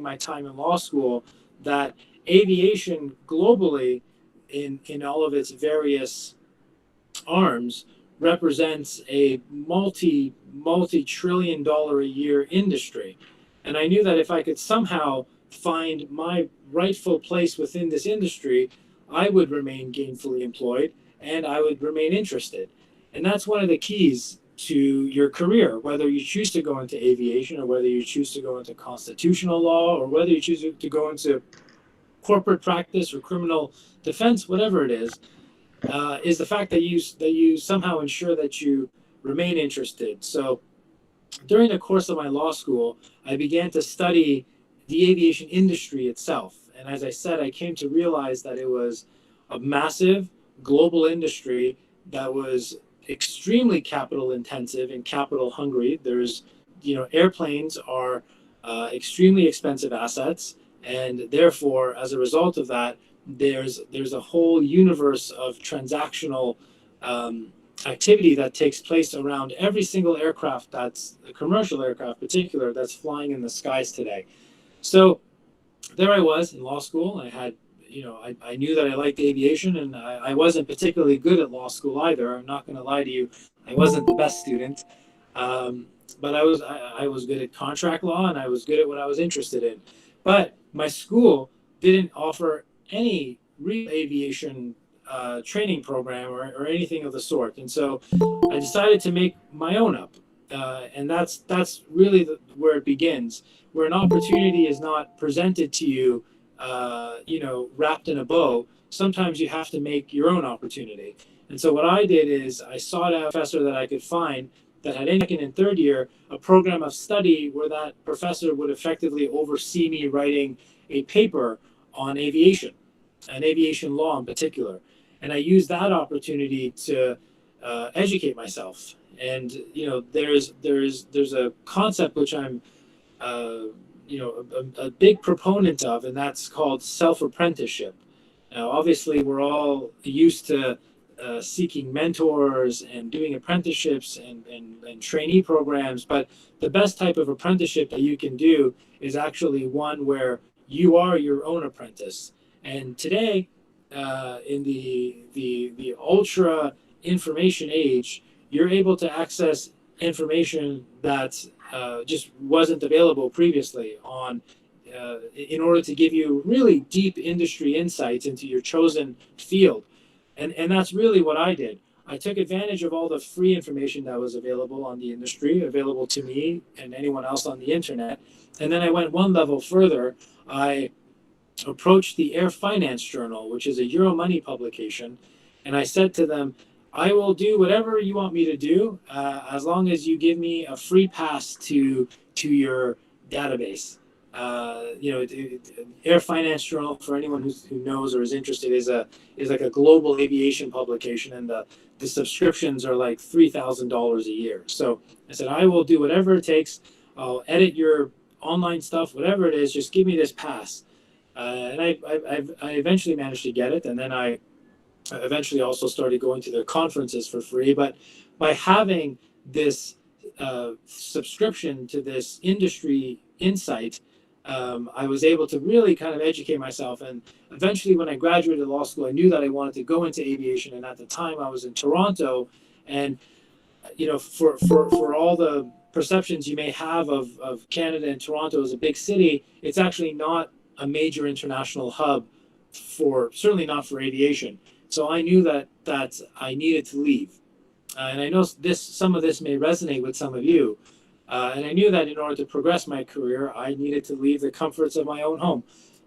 during my time in law school that aviation globally, in all of its various arms, represents a multi-trillion dollar a year industry. And I knew that if I could somehow find my rightful place within this industry, I would remain gainfully employed and I would remain interested. And that's one of the keys to your career, whether you choose to go into aviation or whether you choose to go into constitutional law or whether you choose to go into corporate practice or criminal defense, whatever it is the fact that you somehow ensure that you remain interested. So during the course of my law school, I began to study the aviation industry itself. And as I said, I came to realize that it was a massive global industry that was extremely capital intensive and capital hungry. Airplanes are extremely expensive assets. And therefore, as a result of that, there's a whole universe of transactional activity that takes place around every single aircraft, that's a commercial aircraft in particular, that's flying in the skies today. So there I was in law school. I knew that I liked aviation, and I wasn't particularly good at law school either. I'm not going to lie to you. I wasn't the best student, but I was good at contract law, and I was good at what I was interested in. But my school didn't offer any real aviation training program or anything of the sort. And so I decided to make my own up. And that's really where it begins, where an opportunity is not presented to you, wrapped in a bow. Sometimes you have to make your own opportunity. And so what I did is I sought out a professor that I could find that had in second and third year a program of study where that professor would effectively oversee me writing a paper on aviation and aviation law in particular. And I used that opportunity to educate myself. And there's a concept which I'm a big proponent of, and that's called self-apprenticeship. Now, obviously, we're all used to seeking mentors and doing apprenticeships and trainee programs, but the best type of apprenticeship that you can do is actually one where you are your own apprentice. And today, in the ultra information age, you're able to access information that just wasn't available previously in order to give you really deep industry insights into your chosen field. And that's really what I did. I took advantage of all the free information that was available on the industry, available to me and anyone else on the internet. And then I went one level further. I approached the Air Finance Journal, which is a Euromoney publication, and I said to them, I will do whatever you want me to do as long as you give me a free pass to your database. Air Finance Journal, for anyone who knows or is interested, is like a global aviation publication, and the subscriptions are like $3,000 a year. So I said, I will do whatever it takes. I'll edit your online stuff, whatever it is. Just give me this pass. And I eventually managed to get it, and then I eventually also started going to their conferences for free. But by having this subscription to this industry insight, I was able to really kind of educate myself. And eventually, when I graduated law school, I knew that I wanted to go into aviation. And at the time, I was in Toronto. And, for all the perceptions you may have of Canada and Toronto as a big city, it's actually not a major international hub, certainly not for aviation. So I knew that I needed to leave. And I know some of this may resonate with some of you. And I knew that in order to progress my career, I needed to leave the comforts of my own home.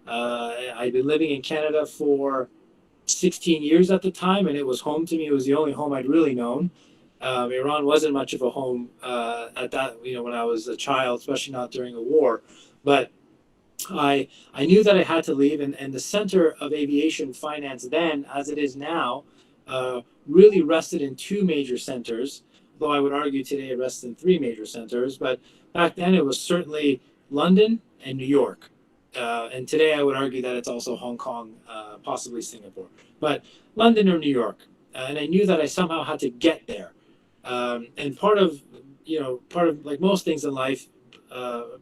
I'd been living in Canada for 16 years at the time, and it was home to me. It was the only home I'd really known. Iran wasn't much of a home at that, when I was a child, especially not during the war. But I knew that I had to leave, and the center of aviation finance then, as it is now, really rested in two major centers, though I would argue today it rests in three major centers. But back then it was certainly London and New York. And today I would argue that it's also Hong Kong, possibly Singapore. But London or New York. And I knew that I somehow had to get there. And part of like most things in life,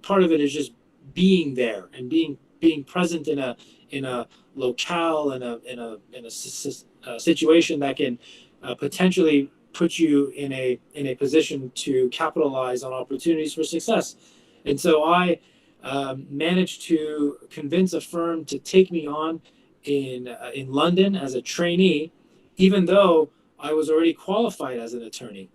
part of it is just being there and being present in a locale, in a situation that can potentially put you in a position to capitalize on opportunities for success. And so I managed to convince a firm to take me on in London as a trainee, even though I was already qualified as an attorney.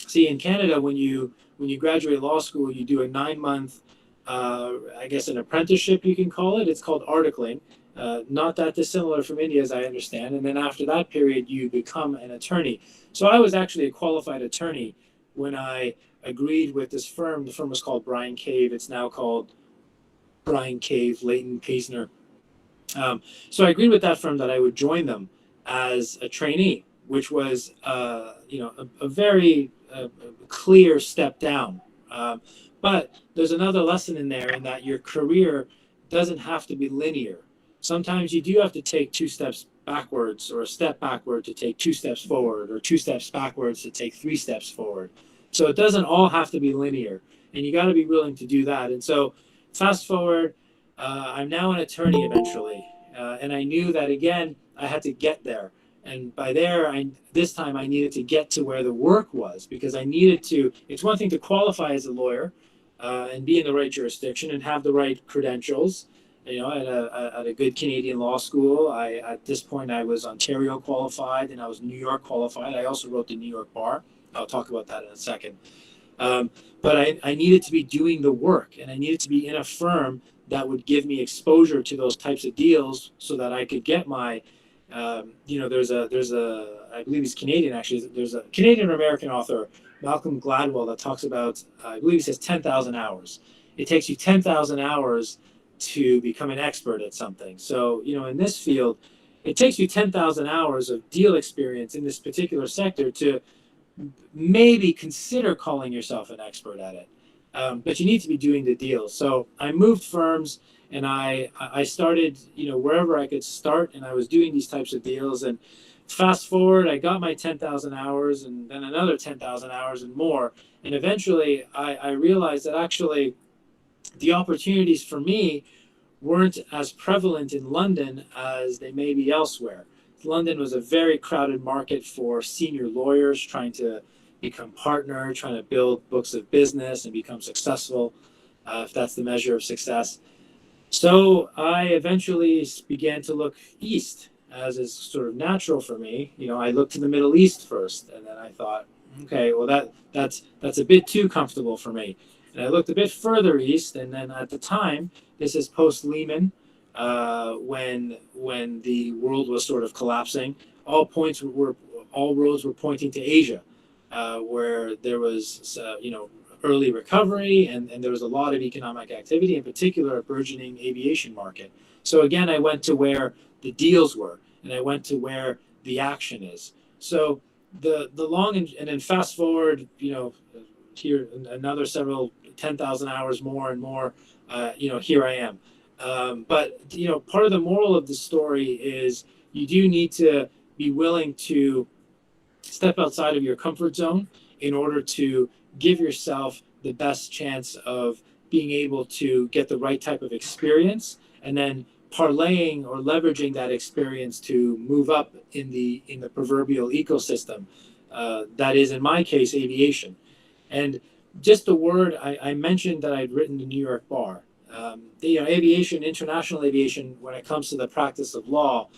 See, in Canada, when you graduate law school, you do a 9 month, I guess, an apprenticeship, you can call it. It's called articling. Not that dissimilar from India, as I understand. And then after that period, you become an attorney. So I was actually a qualified attorney when I agreed with this firm. The firm was called Bryan Cave. It's now called Bryan Cave, Leighton Paisner. So I agreed with that firm that I would join them as a trainee, which was a very clear step down. But there's another lesson in there in that your career doesn't have to be linear. Sometimes you do have to take 2 steps backwards, or a step backward to take 2 steps forward, or 2 steps backwards to take 3 steps forward. So it doesn't all have to be linear, and you got to be willing to do that. And so fast forward, I'm now an attorney eventually, and I knew that again I had to get there. And by there, this time I needed to get to where the work was, because I needed to. It's one thing to qualify as a lawyer and be in the right jurisdiction and have the right credentials. At a good Canadian law school. At this point I was Ontario qualified and I was New York qualified. I also wrote the New York bar. I'll talk about that in a second. But I needed to be doing the work, and I needed to be in a firm that would give me exposure to those types of deals so that I could get my, there's a, I believe he's Canadian actually, there's a Canadian American author, Malcolm Gladwell, that talks about, I believe he says 10,000 hours. It takes you 10,000 hours to become an expert at something. So, in this field, it takes you 10,000 hours of deal experience in this particular sector to maybe consider calling yourself an expert at it. But you need to be doing the deals. So I moved firms, and I started, wherever I could start, and I was doing these types of deals. And fast forward, I got my 10,000 hours and then another 10,000 hours and more. And eventually I realized that actually the opportunities for me weren't as prevalent in London as they may be elsewhere. London was a very crowded market for senior lawyers trying to become partner, trying to build books of business and become successful, if that's the measure of success. So I eventually began to look east, as is sort of natural for me. I looked to the Middle East first, and then I thought, okay, well that's a bit too comfortable for me. And I looked a bit further east, and then at the time, this is post Lehman, when the world was sort of collapsing. All roads were pointing to Asia, where there was early recovery, and there was a lot of economic activity, in particular a burgeoning aviation market. So again, I went to where the deals were, and I went to where the action is. So the long and then fast forward, here another several 10,000 hours more and more, here I am. But part of the moral of the story is you do need to be willing to step outside of your comfort zone in order to give yourself the best chance of being able to get the right type of experience, and then parlaying or leveraging that experience to move up in the proverbial ecosystem. That is, in my case, aviation. And just the word, I mentioned that I'd written the New York bar. Aviation, international aviation, when it comes to the practice of law,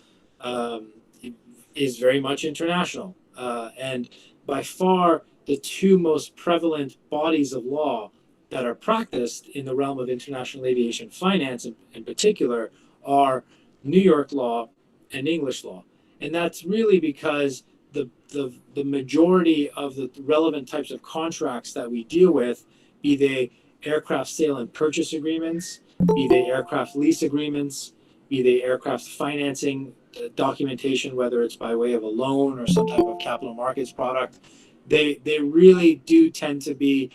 is very much international. And by far, the two most prevalent bodies of law that are practiced in the realm of international aviation finance, in particular, are New York law and English law. And that's really because the majority of the relevant types of contracts that we deal with, be they aircraft sale and purchase agreements, be they aircraft lease agreements, be they aircraft financing documentation, whether it's by way of a loan or some type of capital markets product, they really do tend to be,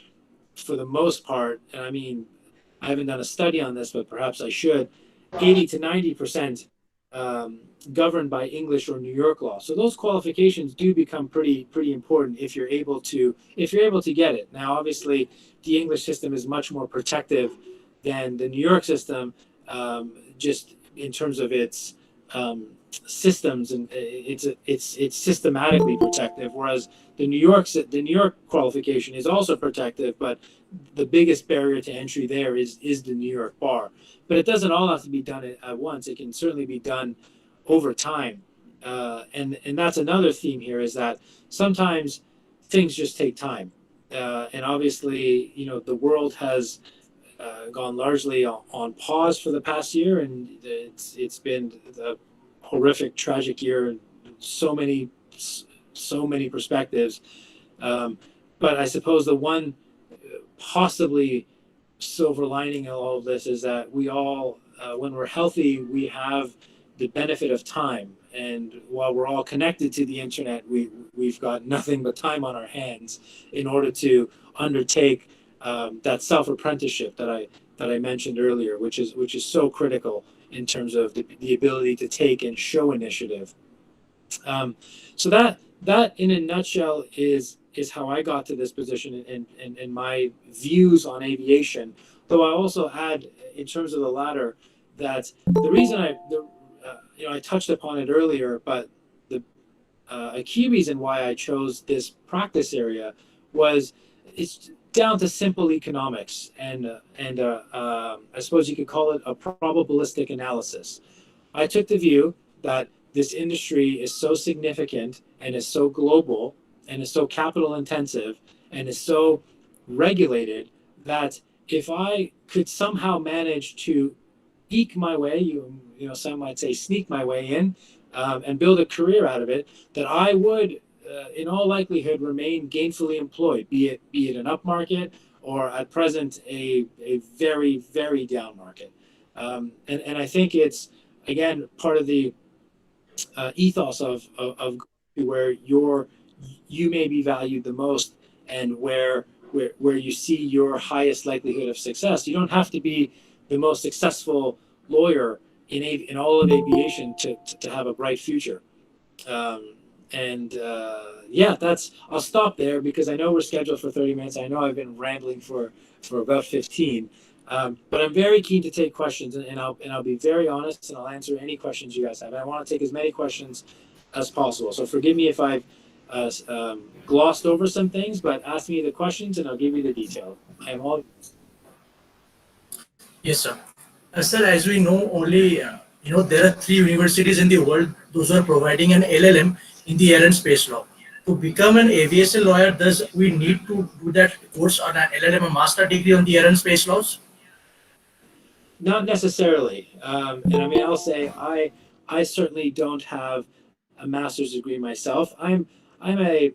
for the most part, and I mean, I haven't done a study on this, but perhaps I should, 80 to 90% governed by English or New York law. So those qualifications do become pretty important if you're able to get it. Now, obviously, the English system is much more protective than the New York system, just in terms of its systems, and it's systematically protective. Whereas the New York qualification is also protective, but the biggest barrier to entry there is the New York bar. But it doesn't all have to be done at once. It can certainly be done over time. And that's another theme here, is that sometimes things just take time. And obviously, the world has gone largely on pause for the past year, and it's been a horrific, tragic year in so many perspectives. Um, but I suppose the one possibly silver lining in all of this is that we all, when we're healthy, we have the benefit of time. And while we're all connected to the internet, we've got nothing but time on our hands in order to undertake that self apprenticeship that I mentioned earlier, which is so critical in terms of the ability to take and show initiative. So that in a nutshell is how I got to this position, and my views on aviation. Though I also add, in terms of the latter, that the reason I touched upon it earlier, but the a key reason why I chose this practice area was it's down to simple economics, and I suppose you could call it a probabilistic analysis. I took the view that this industry is so significant and is so global and is so capital intensive and is so regulated that if I could somehow manage to eke my way, some might say sneak my way in, and build a career out of it, that I would, in all likelihood, remain gainfully employed, be it an up market or at present a very, very down market. And I think it's, again, part of the ethos of where you may be valued the most, and where you see your highest likelihood of success. You don't have to be the most successful lawyer in all of aviation to have a bright future. And yeah, I'll stop there because I know we're scheduled for 30 minutes. I know I've been rambling for about 15. But I'm very keen to take questions, and I'll be very honest, and I'll answer any questions you guys have. And I want to take as many questions as possible. So forgive me if I've glossed over some things, but ask me the questions, and I'll give you the detail. I'm all. Yes, sir. Sir, as we know, only there are three universities in the world those are providing an LLM in the air and space law. To become an aviation lawyer, does we need to do that course on an LLM, a master degree on the air and space laws? Not necessarily. And I mean, I'll say I certainly don't have a master's degree myself. I'm a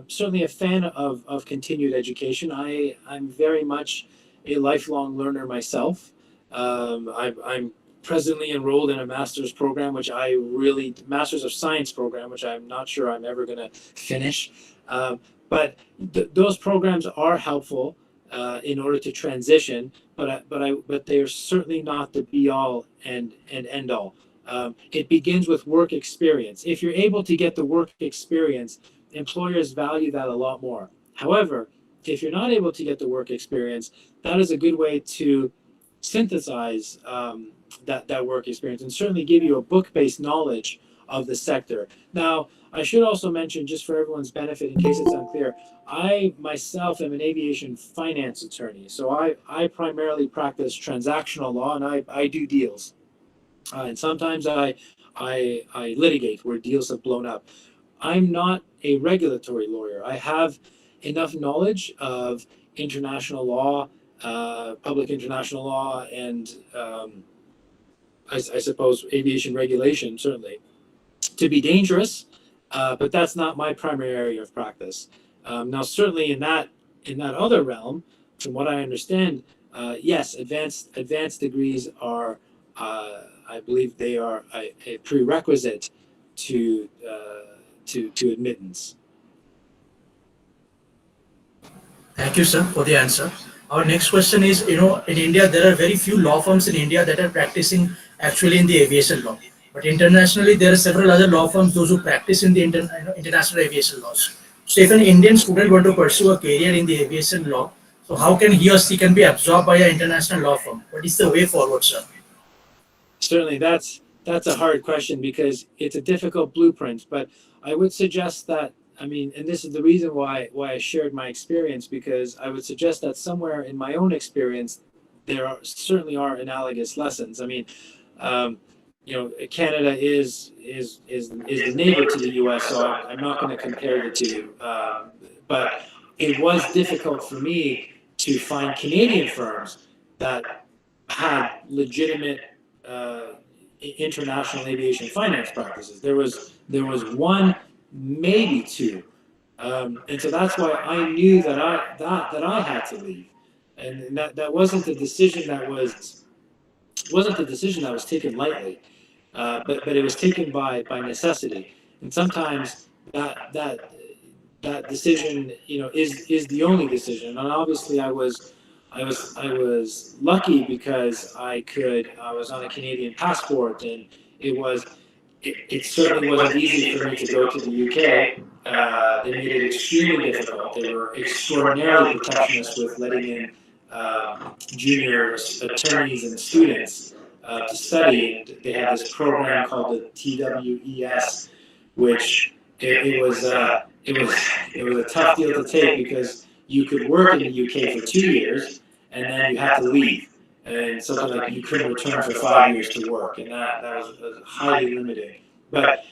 certainly a fan of continued education. I'm very much a lifelong learner myself. I'm presently enrolled in a master's program, master's of science program, which I'm not sure I'm ever going to finish. But those programs are helpful in order to transition, but they are certainly not the be all and end all. It begins with work experience. If you're able to get the work experience, employers value that a lot more. However, if you're not able to get the work experience, that is a good way to synthesize that work experience and certainly give you a book-based knowledge of the sector. Now, I should also mention, just for everyone's benefit, in case it's unclear, I myself am an aviation finance attorney. So I primarily practice transactional law, and I do deals. And sometimes I litigate where deals have blown up. I'm not a regulatory lawyer. I have enough knowledge of international law, public international law, and I suppose aviation regulation, certainly, to be dangerous, but that's not my primary area of practice. Now, certainly in that other realm, from what I understand, yes, advanced degrees are, I believe, they are a prerequisite to to admittance. Thank you, sir, for the answer. Our next question is, in India, there are very few law firms in India that are practicing actually in the aviation law. But internationally, there are several other law firms, those who practice in the international aviation laws. So if an Indian student were to pursue a career in the aviation law, So how can he or she can be absorbed by an international law firm? What is the way forward, sir? Certainly, that's a hard question because it's a difficult blueprint. But I would suggest that, I mean, and this is the reason why I shared my experience, because I would suggest that somewhere in my own experience certainly are analogous lessons. I mean, um, Canada is the neighbor to the U.S., so I'm not going to compare the two. But it was difficult for me to find Canadian firms that had legitimate uh, international aviation finance practices. There was one, maybe two, and so that's why I knew that I had to leave, and that wasn't a decision that was taken lightly, but it was taken by necessity, and sometimes that that decision, is the only decision. And obviously, I was lucky because I was on a Canadian passport, and it certainly wasn't easy for me to go to the UK. They made it extremely difficult. They were extraordinarily protectionist with letting in junior attorneys and students to study, and they had this program called the TWES, which it was a tough deal to take because you could work in the UK for 2 years and then you had to leave, and something like you couldn't return for 5 years to work, and that was highly limiting. But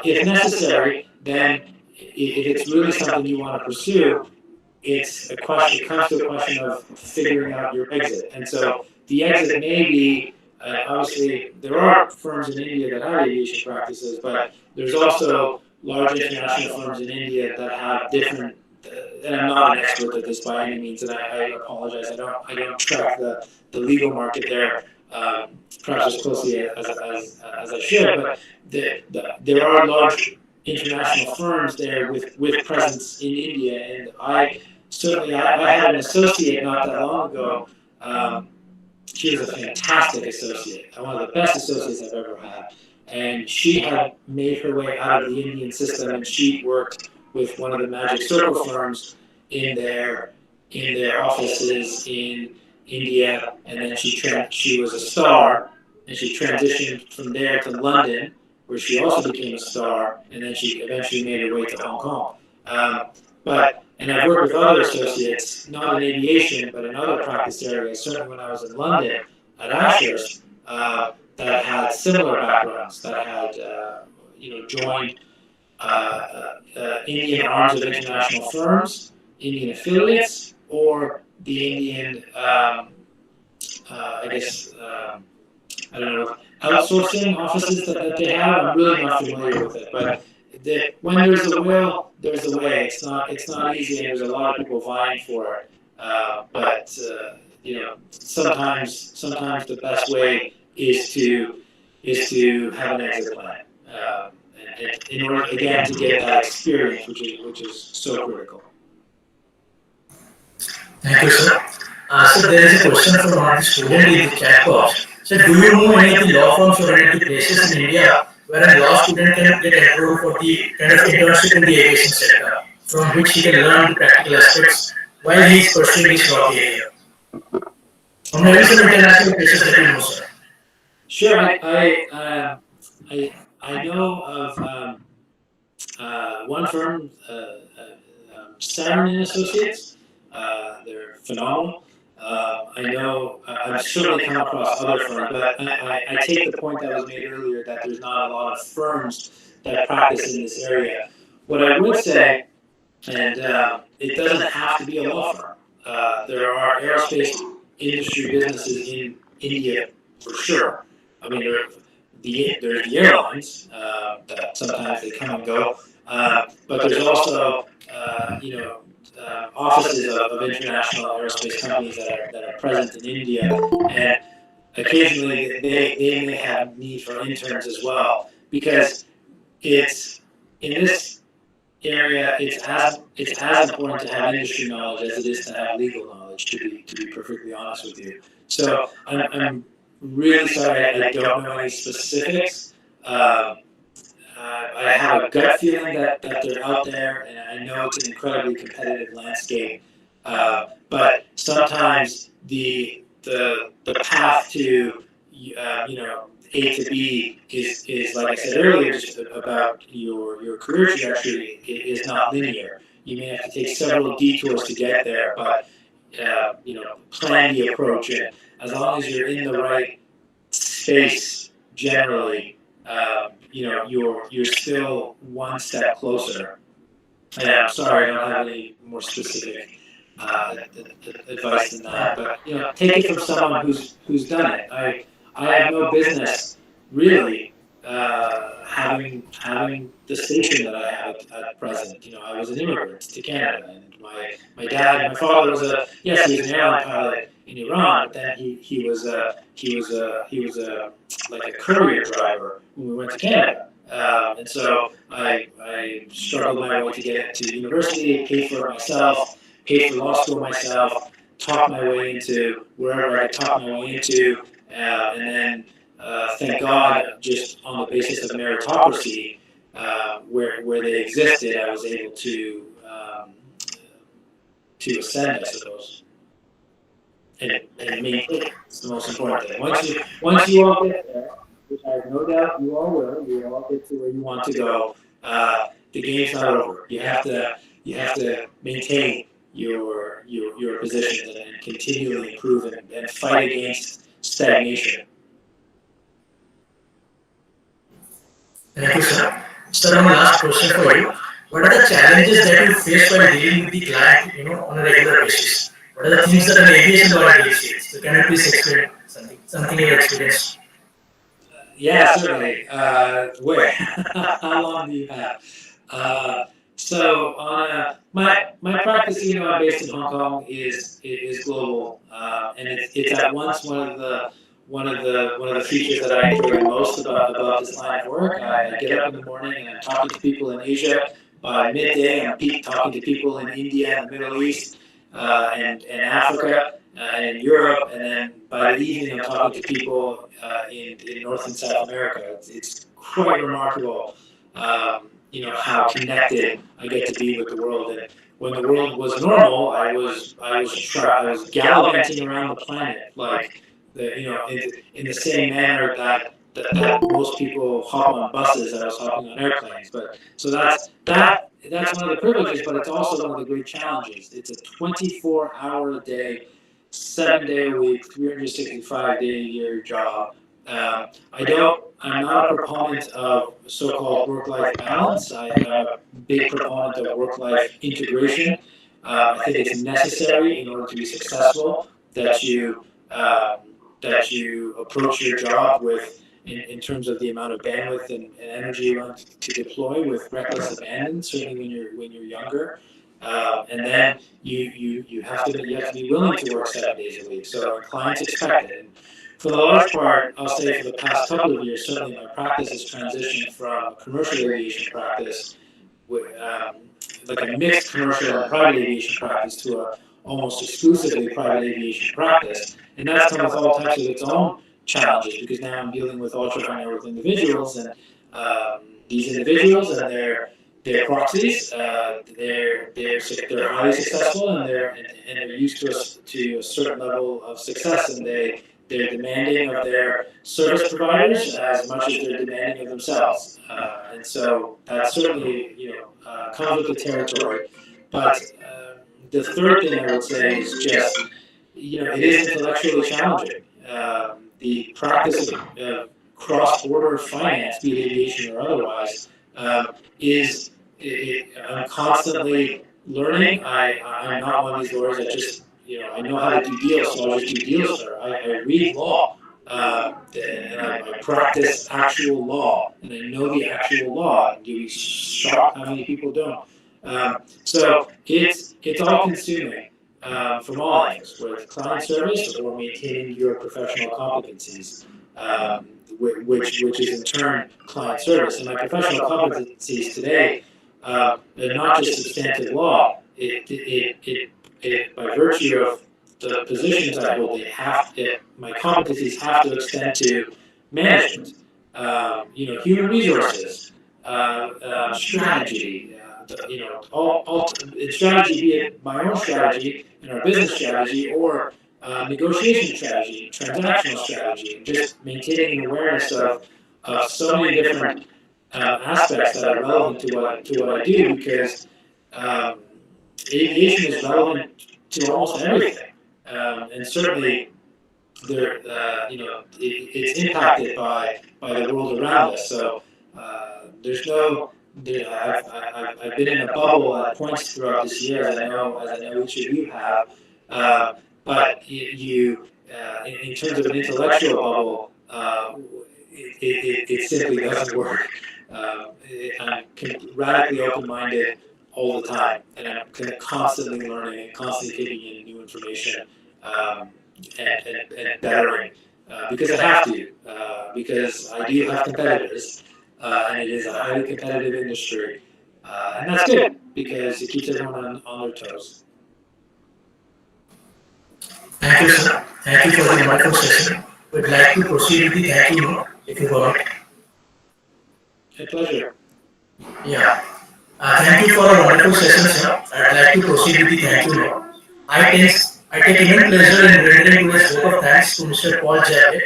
if necessary, then if it's really something you want to pursue, it's a question. It comes to a question of figuring out your exit, and so the exit may be. Obviously, there are firms in India that have aviation practices, but there's also large international firms in India that have different. And I'm not an expert at this by any means, and I apologize. I don't track the legal market there perhaps as closely as I should, but there are large international firms there with presence in India, and I had an associate not that long ago. Um, she was a fantastic associate, one of the best associates I've ever had. And she had made her way out of the Indian system, and she worked with one of the Magic Circle firms in their offices in India, and then she was a star, and she transitioned from there to London, where she also became a star, and then she eventually made her way to Hong Kong. And I've worked with other associates, not in aviation, but in other practice areas, certainly when I was in London at Ashurst, that had similar backgrounds, that had joined Indian arms of international firms, Indian affiliates, or the Indian, I guess, I don't know, outsourcing offices that they have. I'm really not familiar with it, but when there's a will, there's a way. It's not easy, and there's a lot of people vying for it. But sometimes the best way is to have an exit plan, and in order again to get that experience, which is so critical. Thank you, sir. So there is a question from one of the student in the chat box. So do you know any of the law firms or any of the places in India where a law student can get enrolled for the kind of internship in the aviation sector, from which he can learn the practical aspects while he is pursuing his law career? Or maybe some international places that you know, sir. Sure, I know of one firm, Saturn and Associates. They're phenomenal. I've certainly come across other firms, but I take the point that was made earlier that there's not a lot of firms that practice in this area. What I would say, and it doesn't have to be a law firm. There are aerospace industry businesses in India for sure. I mean, there's the airlines that sometimes they come and go, but there's also offices of international aerospace companies that are present in India, and occasionally they may have need for interns as well, because it's in this area it's as important to have industry knowledge as it is to have legal knowledge, to be perfectly honest with you. So I'm really sorry I don't know any specifics. I have a gut feeling that they're out there, and I know it's an incredibly competitive landscape. But sometimes the path to A to B is like I said earlier, just about your career trajectory is not linear. You may have to take several detours to get there, but plan the approach, and as long as you're in the right space generally, you're still one step closer. And I'm sorry, I don't have any more specific advice than that. But take it from someone who's done it. I have no business really having the station that I have at present. I was an immigrant to Canada, and my father was he was an airline pilot in Iran, but then he was like a courier driver when we went to Canada. And so I struggled my way to get to university, paid for it myself, paid for law school myself, talked my way into wherever I could talk my way into, and then thank God, just on the basis of meritocracy, where they existed, I was able to ascend, I suppose, and maintain. It's the most important thing. Once you all get there, which I have no doubt you all will, you all get to where you want to go. The game's not over. You have to maintain your positions and continually improve and fight against stagnation. Thank you, sir. Sir, my last question for you. What are the challenges that you face while dealing with the client, on a regular basis? What are the things that an aviation lawyer deals with? So can you please explain something you experienced? Yeah, certainly. Where? How long do you have? So on my practice, I'm based in Hong Kong, is global, and it's at once one of the features that I enjoy most about this line of work. I get up in the morning and I'm talking to people in Asia. By midday, I'm talking to people in India and the Middle East, and Africa, and in Europe, and then by the evening, I'm talking to people in North and South America. It's quite remarkable, how connected I get to be with the world. And when the world was normal, I was gallivanting around the planet, like in the same manner that most people hop on buses. I was hopping on airplanes. But so that's one of the privileges, but it's also one of the great challenges. It's a 24-hour a day, 7-day a week, 365-day-a-year job. I'm not a proponent of so-called work-life balance. I'm a big proponent of work-life integration. I think it's necessary in order to be successful that you approach your job with, in terms of the amount of bandwidth and energy you want to deploy, with reckless abandon. Certainly when you're younger, and then you have to be willing to work 7 days a week. So our clients expect it. And for the large part, I'll say for the past couple of years, certainly my practice has transitioned from a commercial aviation practice, like a mixed commercial and private aviation practice, to a almost exclusively private aviation practice. And that's come with all types of its own challenges, because now I'm dealing with ultra high net worth individuals, and these individuals and their proxies, they're highly successful, and they're used to a certain level of success, and they're demanding of their service providers as much as they're demanding of themselves, and so that certainly comes with the territory. But the third thing I would say is just it is intellectually challenging. The practice of cross-border finance, be it aviation or otherwise, I'm constantly learning. I'm not one of these lawyers that just, I know how to do deals, so I'll just do deals. Sir. I read law, and I practice actual law, and I know the actual law. You'd be shocked how many people don't. So it's all consuming, from all angles, whether it's client service or maintaining your professional competencies, which is in turn client service. And my professional competencies today, they're not just substantive law. It by virtue of the positions I hold, my competencies have to extend to management, human resources, strategy, all in strategy, be it my own strategy and our business strategy, or negotiation strategy, transactional strategy, and just maintaining an awareness of so many different aspects that are relevant to what I do, because um, aviation is relevant to almost everything, and certainly it's impacted by the world around us. So there's no I've been in a bubble at points throughout this year, as I know each of you have, uh, but in terms of an intellectual bubble, it simply doesn't work. I'm radically open-minded all the time, and I'm constantly learning and constantly taking in new information, um, and bettering, because I have to, because I do have competitors, and it is a highly competitive industry, and that's good because it keeps everyone on their toes. Thank you, sir. Thank you for the wonderful session. We'd like to proceed with the thank you note, if you permit. A pleasure. Yeah. Thank you for a wonderful session, sir. I'd like to proceed with the thank you note. I take immense pleasure in rendering today's vote of thanks to Mr. Paul Javed.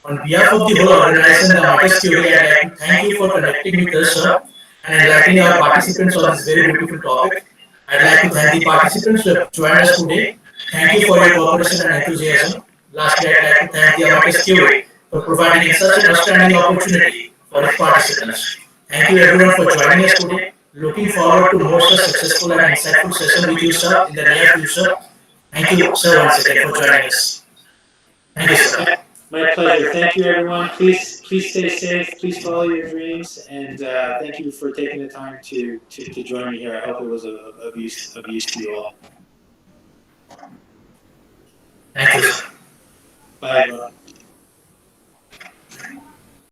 On behalf of the whole organization, the Midas Theory, I'd like to thank you for connecting with us, sir, and enlightening our participants on this very beautiful topic. I'd like to thank the participants who have joined us today. Thank you for your cooperation and enthusiasm. Lastly, I'd like to thank the Midas Theory for providing such an outstanding opportunity for its participants. Thank you everyone for joining us today. Looking forward to more such successful and insightful session with you, sir, in the near future. Thank you, sir, once again for joining us. Thank you, sir. My pleasure. Thank you, everyone. Please stay safe. Please follow your dreams, and thank you for taking the time to join me here. I hope it was of use to you all. Thank you, sir. Bye, everyone.